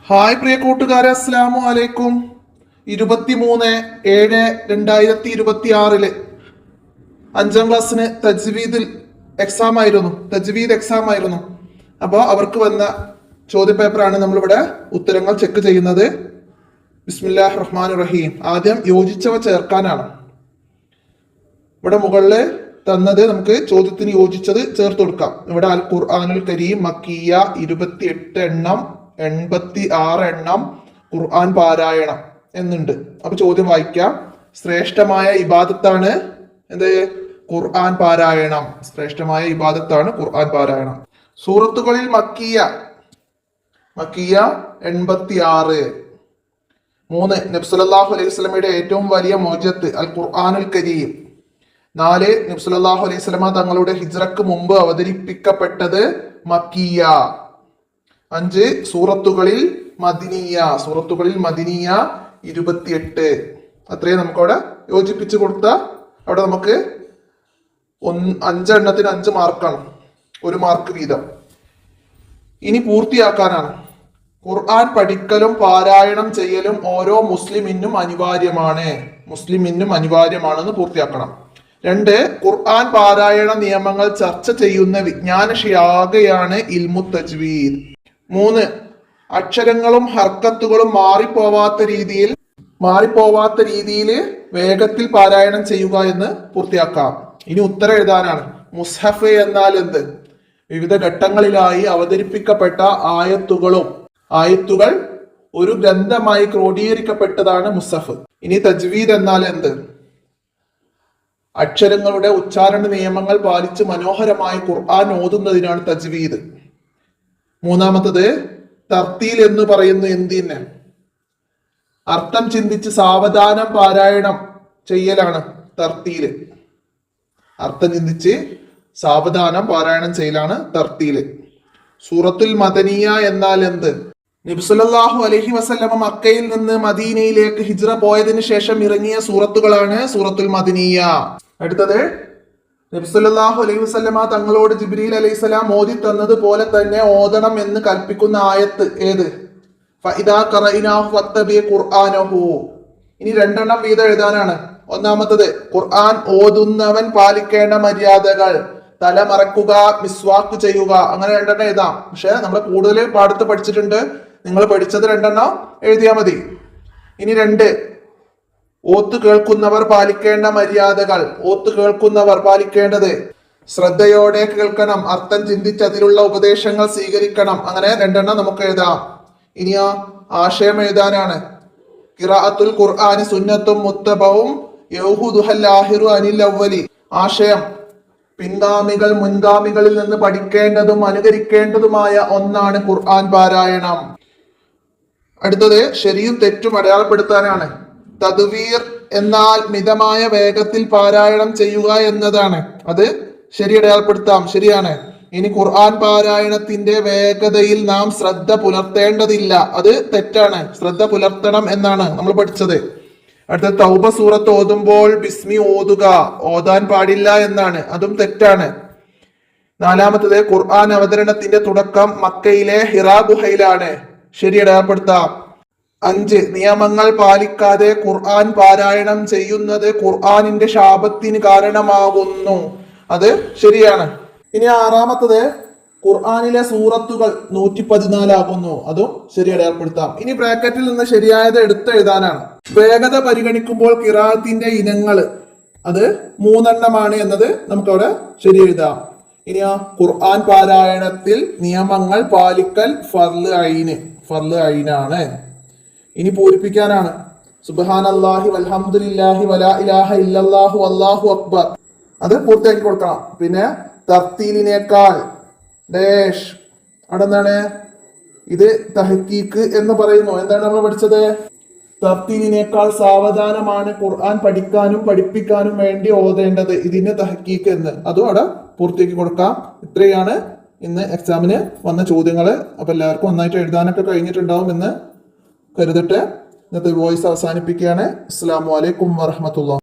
Hi പ്രിയ കൂട്ടുകാരെ, അസ്സലാമു അലൈക്കും. 23/7/2026 5ാം ക്ലാസ്സിന് തജ്വീദ് എക്സാം ആയിരുന്നു. അപ്പോൾ അവർക്ക് വന്ന ചോദ്യപേപ്പറാണ് നമ്മളിവിടെ ഉത്തരങ്ങൾ ചെക്ക് ചെയ്യുന്നത്. ബിസ്മില്ലാഹിർ റഹ്മാനിർ റഹീം. ആദ്യം യോജിച്ചവ ചേർക്കാനാണ്. ഇവിടെ മുകളിൽ തന്നത് നമുക്ക് ചോദ്യത്തിന് യോജിച്ചത് ചേർത്ത് കൊടുക്കാം. ഇവിടെ അൽ ഖുർആനുൽ കരീം മക്കിയ 28 എണ്ണം, 86 എണ്ണം ഖുർആൻ പാരായണം എന്നുണ്ട്. അപ്പൊ ചോദ്യം വായിക്കാം. ശ്രേഷ്ഠമായ ഇബാദത്താണ് എന്ത്? ഖുർആൻ പാരായണം. ശ്രേഷ്ഠമായ ഇബാദത്താണ് ഖുർആൻ പാരായണം. സൂറത്തുകളിൽ മക്കിയ 86. 3 നബി സല്ലല്ലാഹു അലൈഹി വസല്ലമയുടെ ഏറ്റവും വലിയ മോചത്ത് അൽ ഖുർആനുൽ കരീം. 4 നബി സല്ലല്ലാഹു അലൈഹി വസല്ലമ തങ്ങളുടെ ഹിജ്റക്ക് മുമ്പ് അവതരിപ്പിക്കപ്പെട്ടത് മക്കിയ. 5 സൂറത്തുകളിൽ മദിനിയ 28. അത്രയും നമുക്കവിടെ യോജിപ്പിച്ചു കൊടുത്ത അവിടെ നമുക്ക് 5 എണ്ണത്തിന് 5 മാർക്കാണ്, 1 മാർക്ക് വീതം. ഇനി പൂർത്തിയാക്കാനാണ്. ഖുർആൻ പഠിക്കലും പാരായണം ചെയ്യലും ഓരോ മുസ്ലിമിനും അനിവാര്യമാണെന്ന് പൂർത്തിയാക്കണം. 2 ഖുർആൻ പാരായണ നിയമങ്ങൾ ചർച്ച ചെയ്യുന്ന വിജ്ഞാന ശാഖയാണ് ഇൽമു തജ്വീദ്. 3 അക്ഷരങ്ങളും ഹർക്കത്തുകളും മാറിപ്പോവാത്ത രീതിയിൽ വേഗത്തിൽ പാരായണം ചെയ്യുക എന്ന് പൂർത്തിയാക്കാം. ഇനി ഉത്തരം എഴുതാനാണ്. മുസ്ഹഫ് എന്നാൽ എന്ത്? വിവിധ ഘട്ടങ്ങളിലായി അവതരിപ്പിക്കപ്പെട്ട ആയത്തുകൾ ഒരു ഗ്രന്ഥമായി ക്രോഡീകരിക്കപ്പെട്ടതാണ് മുസ്ഹഫ്. ഇനി തജ്വീദ് എന്നാൽ എന്ത്? അക്ഷരങ്ങളുടെ ഉച്ചാരണ നിയമങ്ങൾ പാലിച്ച് മനോഹരമായി ഖുർആൻ ഓതുന്നതിനാണ് തജ്വീദ്. 3 തർത്തീൽ എന്ന് പറയുന്ന എന്തിന്? അർത്ഥം ചിന്തിച്ച് സാവധാനം പാരായണം ചെയ്യലാണ് തർത്തീല്. അർത്ഥം ചിന്തിച്ച് സാവധാനം പാരായണം ചെയ്യലാണ് തർത്തീല്. സൂറത്തുൽ മദനിയ എന്നാൽ എന്ത്? നബി സല്ലല്ലാഹു അലൈഹി വസല്ലമ മക്കയിൽ നിന്ന് മദീനയിലേക്ക് ഹിജ്റ പോയതിനു ശേഷം ഇറങ്ങിയ സൂറത്തുകളാണ് സൂറത്തുൽ മദനിയ. അടുത്തത് നബി സല്ലല്ലാഹു അലൈഹി വസല്ലമ തങ്ങളോട് ജിബ്രീൽ അലൈഹിസ്സലാം ഓതി തന്നതുപോലെ തന്നെ ഓതണം എന്ന് കൽപ്പിക്കുന്ന ആയത്ത് ഏത്? ഫഇദാ ഖറഇനാഹു ഫത്തബി ഖുർആനഹു. ഇനി 2 എണ്ണം വീതം എഴുതാനാണ്. 1 ഖുർആൻ ഓതുന്നവൻ പാലിക്കേണ്ട മര്യാദകൾ. തല മറക്കുക, മിസ്വാക്ക് ചെയ്യുക, അങ്ങനെ 2 എണ്ണം എഴുതാം. പക്ഷെ നമ്മൾ കൂടുതൽ പാഠത്ത് പഠിച്ചിട്ടുണ്ട്. നിങ്ങൾ പഠിച്ചത് 2 എണ്ണം എഴുതിയാൽ മതി. ഇനി 2 ഓത്ത് കേൾക്കുന്നവർ പാലിക്കേണ്ട മര്യാദകൾ. ഓത്ത് കേൾക്കുന്നവർ പാലിക്കേണ്ടത് ശ്രദ്ധയോടെ കേൾക്കണം, അർത്ഥം ചിന്തിച്ച് അതിലുള്ള ഉപദേശങ്ങൾ സ്വീകരിക്കണം. അങ്ങനെ 2 എണ്ണം നമുക്ക് എഴുതാം. ഇനി ആശയം എഴുതാനാണ്. ഖിറാഅത്തുൽ ഖുർആനി സുന്നത്തും മുത്തബവും യൗഹുദുഹൽ ആഹിറു അനിൽ അവ്വലി. ആശയം പിൻഗാമികൾ മുൻഗാമികളിൽ നിന്ന് പഠിക്കേണ്ടതും അനുകരിക്കേണ്ടതുമായ ഒന്നാണ് ഖുർആൻ പാരായണം. അടുത്തത് ശരിയും തെറ്റും അടയാളപ്പെടുത്താനാണ്. തദ്വീർ എന്നാൽ മിതമായ വേഗത്തിൽ പാരായണം ചെയ്യുക എന്നതാണ്. അത് ശരി അടയാളപ്പെടുത്താം, ശരിയാണ്. ഇനി ഖുർആൻ പാരായണത്തിന്റെ വേഗതയിൽ നാം ശ്രദ്ധ പുലർത്തേണ്ടതില്ല, അത് തെറ്റാണ്. ശ്രദ്ധ പുലർത്തണം എന്നാണ് നമ്മൾ പഠിച്ചത്. അടുത്ത തൗബ സൂറത്ത് ഓതുമ്പോൾ ബിസ്മി ഓതാൻ പാടില്ല എന്നാണ്, അതും തെറ്റാണ്. 4 ഖുർആൻ അവതരണത്തിന്റെ തുടക്കം മക്കയിലെ ഹിറാ ഗുഹയിലാണ്, ശരി അടയാളപ്പെടുത്താം. 5 നിയമങ്ങൾ പാലിക്കാതെ ഖുർആൻ പാരായണം ചെയ്യുന്നത് ഖുർആനിന്റെ ശാപത്തിന് കാരണമാകുന്നു, അത് ശരിയാണ്. ഇനി 6 ഖുർആനിലെ സൂറത്തുകൾ 114 ആകുന്നു, അതും ശരി അടയാളപ്പെടുത്താം. ഇനി ബ്രാക്കറ്റിൽ നിന്ന് ശരിയായത് എടുത്തെഴുതാനാണ്. വേഗത പരിഗണിക്കുമ്പോൾ ഖിറാഅത്തിന്റെ ഇനങ്ങൾ അത് 3 എണ്ണമാണ് എന്നത് നമുക്കവിടെ ശരി എഴുതാം. ഇനി ഖുർആൻ പാരായണത്തിൽ നിയമങ്ങൾ പാലിക്കൽ ഫർള് ഐനാണ്. ഇനി പൂരിപ്പിക്കാനാണ്. സുബ്ഹാനല്ലാഹി വൽഹംദുലില്ലാഹി വലാ ഇലാഹ ഇല്ലല്ലാഹു വല്ലാഹു അക്ബർ, അത് പൂർത്തിയാക്കി കൊടുക്കണം. പിന്നെ തർത്തീലിനേക്കാൾ ഡാഷ് അവിടെ എന്താണ്? ഇത് തഹ്കീക്ക് എന്ന് പറയുന്നു. എന്താണ് നമ്മൾ പഠിച്ചത്? തർത്തീലിനേക്കാൾ സാവധാനമാണ് ഖുർആൻ പഠിക്കാനും പഠിപ്പിക്കാനും വേണ്ടി ഓതേണ്ടത്, ഇതിന് തഹ്കീക്ക് എന്ന്. അതും അവിടെ പൂർത്തിയാക്കി കൊടുക്കാം. ഇത്രയാണ് ഇന്ന് എക്സാമിന് വന്ന ചോദ്യങ്ങള്. അപ്പൊ എല്ലാവർക്കും നന്നായിട്ട് എഴുതാനൊക്കെ കഴിഞ്ഞിട്ടുണ്ടാവും എന്ന് കരുതട്ടെ. ഇന്നത്തെ വോയിസ് അവസാനിപ്പിക്കുകയാണ്. അസ്സലാമു അലൈക്കും വറഹ്മത്തുള്ളാഹി.